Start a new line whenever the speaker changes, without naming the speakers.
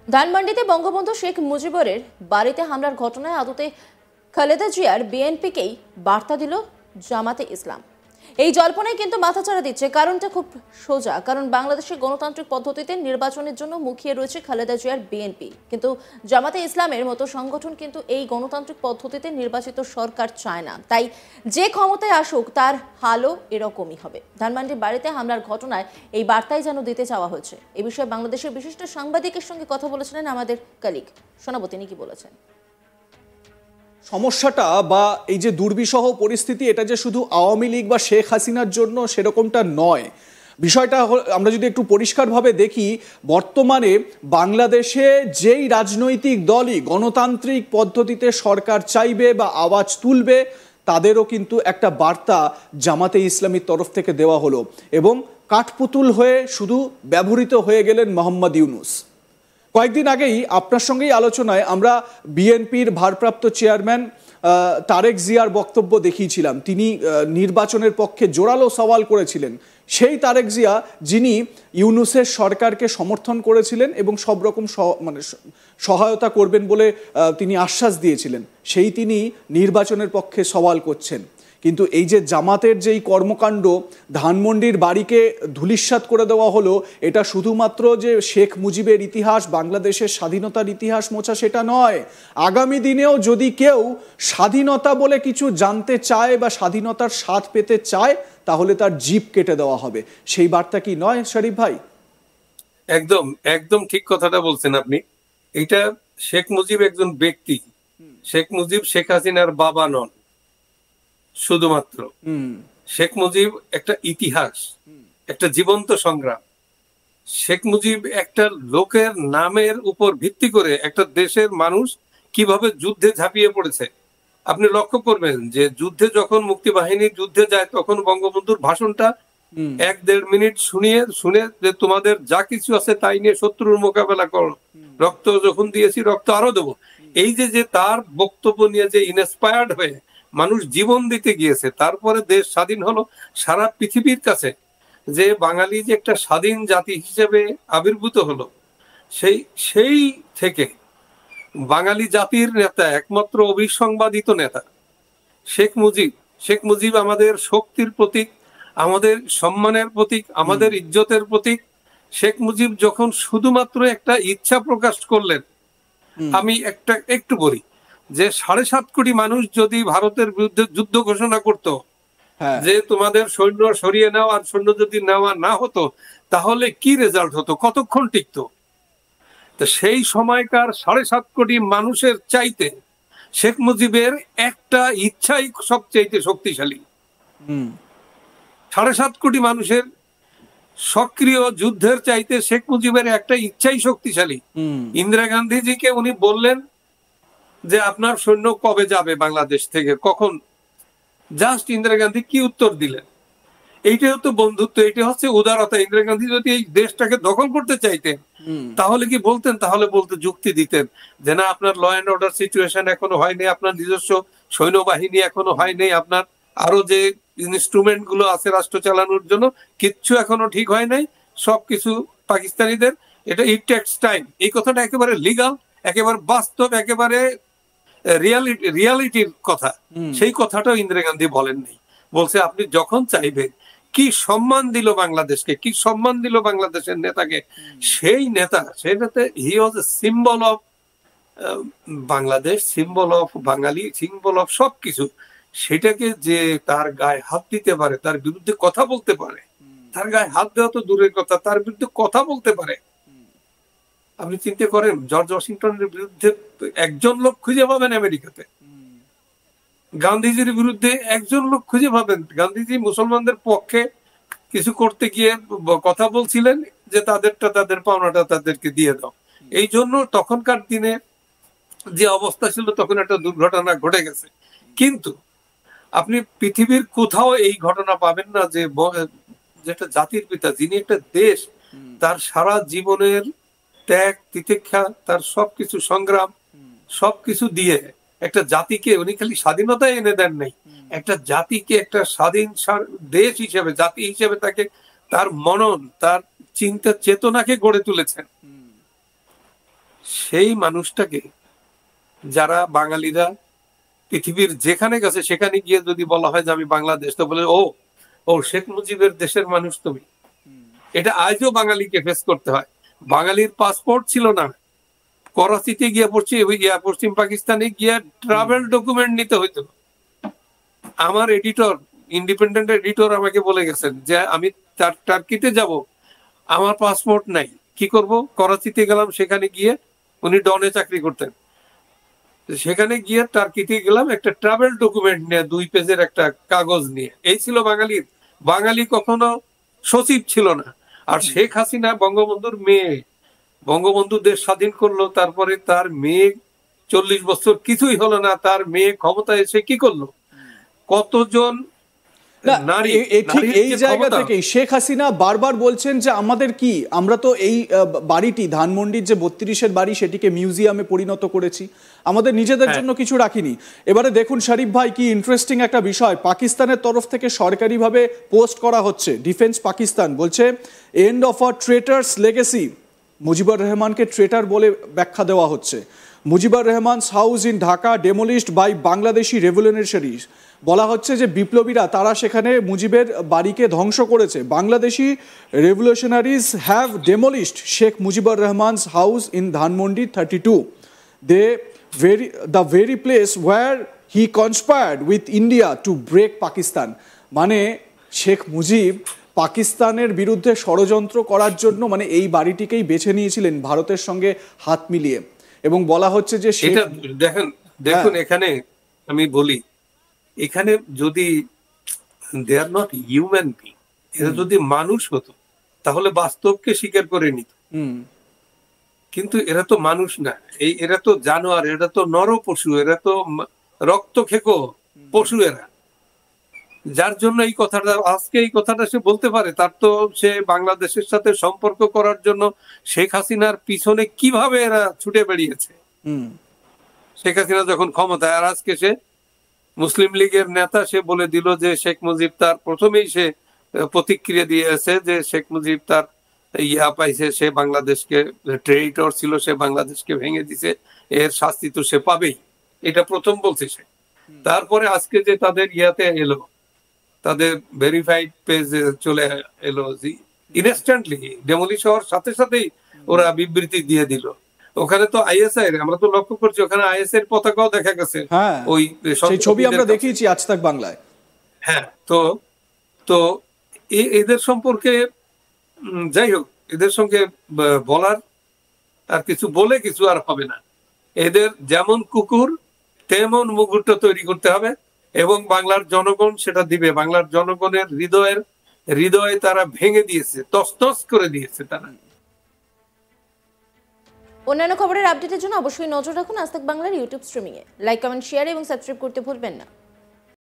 ধানমন্ডিতে বঙ্গবন্ধু শেখ মুজিবুরের বাড়িতে হামলার ঘটনায় আদতে খালেদা জিয়ার বিএনপিকেই বার্তা দিল জামাতে ইসলাম। এই জল্পনায় কিন্তু মাথাচাড়া দিচ্ছে। কারণটা খুব সোজা, কারণ বাংলাদেশের গণতান্ত্রিক পদ্ধতিতে নির্বাচনের জন্য মুখিয়ে রয়েছে খালেদা জিয়ার বিএনপি, কিন্তু জামাতে ইসলামের মতো সংগঠন কিন্তু এই গণতান্ত্রিক পদ্ধতিতে নির্বাচিত সরকার চায় না। তাই যে ক্ষমতায় আসুক তার হালও এরকমই হবে। ধানমন্ডির বাড়িতে হামলার ঘটনায় এই বার্তাই যেন দিতে চাওয়া হয়েছে। এ বিষয়ে বাংলাদেশের বিশিষ্ট সাংবাদিকের সঙ্গে কথা বলেছিলেন আমাদের কলিগ। শোনাবো তিনি কি বলেছেন।
সমস্যাটা বা এই যে দুর্বিষহ পরিস্থিতি, এটা যে শুধু আওয়ামী লীগ বা শেখ হাসিনার জন্য সেরকমটা নয়। বিষয়টা আমরা যদি একটু পরিষ্কারভাবে দেখি, বর্তমানে বাংলাদেশে যেই রাজনৈতিক দলই গণতান্ত্রিক পদ্ধতিতে সরকার চাইবে বা আওয়াজ তুলবে, তাদেরও কিন্তু একটা বার্তা জামাতে ইসলামীর তরফ থেকে দেওয়া হলো এবং কাঠপুতুল হয়ে শুধু ব্যবহৃত হয়ে গেলেন মোহাম্মদ ইউনূস। কয়েকদিন আগেই আপনার সঙ্গেই আলোচনায় আমরা বিএনপির ভারপ্রাপ্ত চেয়ারম্যান তারেক জিয়ার বক্তব্য দেখিয়েছিলাম। তিনি নির্বাচনের পক্ষে জোরালো সওয়াল করেছিলেন। সেই তারেক জিয়া যিনি ইউনূসের সরকারকে সমর্থন করেছিলেন এবং সব রকম সহায়তা করবেন বলে তিনি আশ্বাস দিয়েছিলেন, সেই তিনি নির্বাচনের পক্ষে সওয়াল করছেন। কিন্তু এই যে জামাতের যেই কর্মকাণ্ড, ধানমন্ডির বাড়িকে ধূলিসাৎ করে দেওয়া হলো, এটা শুধুমাত্র যে শেখ মুজিবের ইতিহাস, বাংলাদেশের স্বাধীনতার ইতিহাস মোছা সেটা নয়। আগামী দিনেও যদি কেউ স্বাধীনতা বলে কিছু জানতে চায় বা স্বাধীনতার স্বাদ পেতে চায়, তাহলে তার জিভ কেটে দেওয়া হবে। সেই বার্তা কি নয় শরীফ ভাই?
একদম একদম ঠিক কথাটা বলছেন আপনি। এটা শেখ মুজিব একজন ব্যক্তি। শেখ মুজিব শেখ হাসিনার বাবা নন শুধুমাত্র। শেখ মুজিব একটা ইতিহাস, একটা জীবন্ত সংগ্রাম। শেখ মুজিব একটা লোকের নামের উপর ভিত্তি করে একটা দেশের মানুষ কিভাবে যুদ্ধে ঝাঁপিয়ে পড়েছে। আপনি লক্ষ্য করবেন যে যুদ্ধে যখন মুক্তিবাহিনী যুদ্ধে যায়, তখন বঙ্গবন্ধুর ভাষণটা 1-1.5 মিনিট শুনে যে তোমাদের যা কিছু আছে তাই নিয়ে শত্রুর মোকাবেলা করো, রক্ত যখন দিয়েছি রক্ত আরো দেবো। এই যে তার বক্তব্য নিয়ে যে ইনস্পায়ার্ড হয়ে মানুষ জীবন দিতে গিয়েছে, তারপরে দেশ স্বাধীন হলো। সারা পৃথিবীর কাছে যে বাঙালি যে একটা স্বাধীন জাতি হিসেবে আবির্ভূত হলো, সেই থেকে বাঙালি জাতির নেতা, একমাত্র অবিসংবাদিত নেতা শেখ মুজিব আমাদের শক্তির প্রতীক, আমাদের সম্মানের প্রতীক, আমাদের ইজ্জতের প্রতীক। শেখ মুজিব যখন শুধুমাত্র একটা ইচ্ছা প্রকাশ করলেন, আমি একটু বলি যে 7.5 কোটি মানুষ যদি ভারতের বিরুদ্ধে যুদ্ধ ঘোষণা করত, যে তোমাদের সৈন্য সরিয়ে নাও, আর সৈন্য যদি নেওয়া না হতো তাহলে কি রেজাল্ট হতো, কতক্ষণ টিকতো? তো সেই সময়কার 7.5 কোটি মানুষের চাইতে শেখ মুজিবের একটা ইচ্ছাই সবচেয়ে শক্তিশালী। 7.5 কোটি মানুষের সক্রিয় যুদ্ধের চাইতে শেখ মুজিবের একটা ইচ্ছাই শক্তিশালী। ইন্দিরা গান্ধীজিকে উনি বললেন যে আপনার সৈন্য কবে যাবে বাংলাদেশ থেকে, কখন? জাস্ট ইন্দিরা গান্ধী কি উত্তর দিলেন? এইটা হচ্ছে বন্ধুত্ব, এটা হচ্ছে উদারতা। ইন্দিরা গান্ধী যদি এই দেশটাকে দখল করতে চাইতেন তাহলে কি বলতেন? তাহলে বলতে যুক্তি দিতেন যে না, আপনার ল অ্যান্ড অর্ডার সিচুয়েশন এখনো হয়নি, আপনার নিজস্ব সৈন্যবাহিনী এখনো হয়নি, আপনার আরো যে ইনস্ট্রুমেন্ট গুলো আছে রাষ্ট্র চালানোর জন্য কিচ্ছু এখনো ঠিক হয় নাই, সবকিছু পাকিস্তানিদের, এটা ইট টেকস টাইম। এই কথাটা একেবারে লিগাল, একেবারে বাস্তব, একেবারে রিয়ালিটির কথা। সেই কথাটাও ইন্দিরা গান্ধী বলেননি। বলছে আপনি যখন চাইবেন। কি সম্মান দিল বাংলাদেশকে, কি সম্মান দিল বাংলাদেশের নেতাকে। সেই নেতা, সেটাতে he was a symbol of Bangladesh, symbol of Bangali, symbol of সবকিছু। সেটাকে যে তার গায়ে হাত দিতে পারে, তার বিরুদ্ধে কথা বলতে পারে, তার গায়ে হাত দেওয়া তো দূরের কথা, তার বিরুদ্ধে কথা বলতে পারে। আপনি চিন্তা করেন, জর্জ ওয়াশিংটনের বিরুদ্ধে একজন লোক খুঁজে পাবেন আমেরিকাতে, গান্ধীজির বিরুদ্ধে একজন লোক খুঁজে পাবেন। গান্ধীজি মুসলমানদের পক্ষে কিছু করতে গিয়ে কথা বলছিলেন যে তাদের পাওনাটা তাদেরকে দিয়ে দাও। এই জন্য তখনকার দিনে যে অবস্থা ছিল, তখন একটা দুর্ঘটনা ঘটে গেছে। কিন্তু আপনি পৃথিবীর কোথাও এই ঘটনা পাবেন না যে যেটা জাতির পিতা, যিনি একটা দেশ তার সারা জীবনের ত্যাগ তিতিক্ষা, তার সবকিছু সংগ্রাম সবকিছু দিয়ে একটা জাতিকে, উনি খালি স্বাধীনতা এনে দেন নাই, একটা জাতিকে একটা স্বাধীন দেশ হিসেবে, জাতি হিসেবে তাকে, তার মনন, তার চিন্তা চেতনাকে গড়ে তুলেছেন। সেই মানুষটাকে যারা বাঙালিরা পৃথিবীর যেখানে গেছে সেখানে গিয়ে যদি বলা হয় যে আমি বাংলাদেশ, তো বলে ও ও শেখ মুজিবের দেশের মানুষ তুমি। এটা আজও বাঙালিকে ফেস করতে হয়। বাঙালির পাসপোর্ট ছিল না, করাচিতে গিয়ে পশ্চিম পাকিস্তানে গিয়ে ট্রাভেল ডকুমেন্ট নিতে হইতো। আমার এডিটর, ইন্ডিপেন্ডেন্ট এডিটর আমাকে বলে গেছেন যে আমি টার্কিতে যাব, আমার পাসপোর্ট নাই, কি করব? করাচিতে গেলাম, সেখানে গিয়ে উনি ডনে চাকরি করতেন, সেখানে গিয়ে টার্কিতে গেলাম একটা ট্রাভেল ডকুমেন্ট নিয়ে, 2 পেজের একটা কাগজ নিয়ে। এই ছিল বাঙালির। বাঙালি কখনো সচিব ছিল না। আর শেখ হাসিনা বঙ্গবন্ধুর মেয়ে, বঙ্গবন্ধু দেশ স্বাধীন করলো, তারপরে তার মেয়ে 40 বছর কিছুই হলো না, তার মেয়ে ক্ষমতায় এসে কি করলো? কতজন নারী,
ঠিক এই জায়গা থেকে শেখ হাসিনা বারবার বলছেন যে আমাদের কি, আমরা তো এই বাড়িটি ধানমন্ডির যে 32-এর বাড়ি সেটিকে মিউজিয়ামে পরিণত করেছি, আমাদের নিজেদের জন্য কিছু রাখিনি। এবারে দেখুন শরীফ ভাই, কি ইন্টারেস্টিং একটা বিষয়, পাকিস্তানের তরফ থেকে সরকারিভাবে পোস্ট করা হচ্ছে, ডিফেন্স পাকিস্তান বলছে end of a traitor's legacy, Mujibur রহমানকে ট্রেটার বলে ব্যাখ্যা দেওয়া হচ্ছে। Mujibur Rahman's house in Dhaka demolished by Bangladeshi revolutionaries, বলা হচ্ছে যে বিপ্লবীরা তারা সেখানে মুজিবের বাড়িকে ধ্বংস করেছে। Bangladeshi revolutionaries have demolished Sheikh Mujibur Rahman's house in Dhanmondi 32, the very place where he conspired with India to break Pakistan. মানে শেখ মুজিব পাকিস্তানের বিরুদ্ধে ষড়যন্ত্র করার জন্য মানে এই বাড়িটিকেই বেছে নিয়েছিলেন ভারতের সঙ্গে হাত মিলিয়ে। এবং বলা হচ্ছে যে
দেখুন এখানে আমি বলি, এখানে যদি দে আর নট হিউম্যান বিং, এরা যদি মানুষ হতো তাহলে বাস্তবকে স্বীকার করে নিত। কিন্তু এরা তো মানুষ না, এরা তো জানোয়ার, এরা তো নর পশু, এরা তো রক্ত খেকো পশু এরা। যার জন্য এই কথাটা আজকে এই কথাটা সে বলতে পারে, তার তো সে বাংলাদেশের সাথে সম্পর্ক করার জন্য শেখ হাসিনার পিছনে কিভাবে এরা ছুটে বেরিয়েছে। শেখ হাসিনা যখন ক্ষমতায়, আর আজকে সে মুসলিম লীগের নেতা, সে বলে দিল যে শেখ মুজিব তার প্রথমেই সে প্রতিক্রিয়া দিয়েছে যে শেখ মুজিব তার ইয়া পাইছে, সে বাংলাদেশকে ট্রেরিটর ছিল, সে বাংলাদেশকে ভেঙে দিছে, এর শাস্তি তো সে পাবেই, এটা প্রথম বলছে সে। তারপরে আজকে যে তাদের ইয়াতে এলো, তাদের ভেরিফাইড পেজে চলে এলো, ইনস্ট্যান্টলি ডেমোলিশ হওয়ার সাথে সাথেই ওরা বিবৃতি দিয়ে দিল। ওখানে তো আইএসআই, আমরা তো লক্ষ্য করছি ওখানে আইএসআই এর পতাকাও দেখা গেছে।
ওই ছবি আমরা দেখিয়েছি আজ তাক বাংলায়।
হ্যাঁ, তো এদের সম্পর্কে যাই হোক, এদের সঙ্গে বলার আর কিছু বলে কিছু আর হবে না। এদের যেমন কুকুর তেমন মুগুরটা তৈরি করতে হবে, এবং বাংলার জনগণ সেটা দিবে। বাংলার জনগণের হৃদয়ে তারা ভেঙে দিয়েছে, তছনছ করে দিয়েছে তারা।
অন্যান্য খবরের আপডেটের জন্য অবশ্যই নজর রাখুন আজ তাক বাংলার ইউটিউব স্ট্রিমিংয়ে। লাইক, কমেন্ট, শেয়ার এবং সাবস্ক্রাইব করতে ভুলবেন না।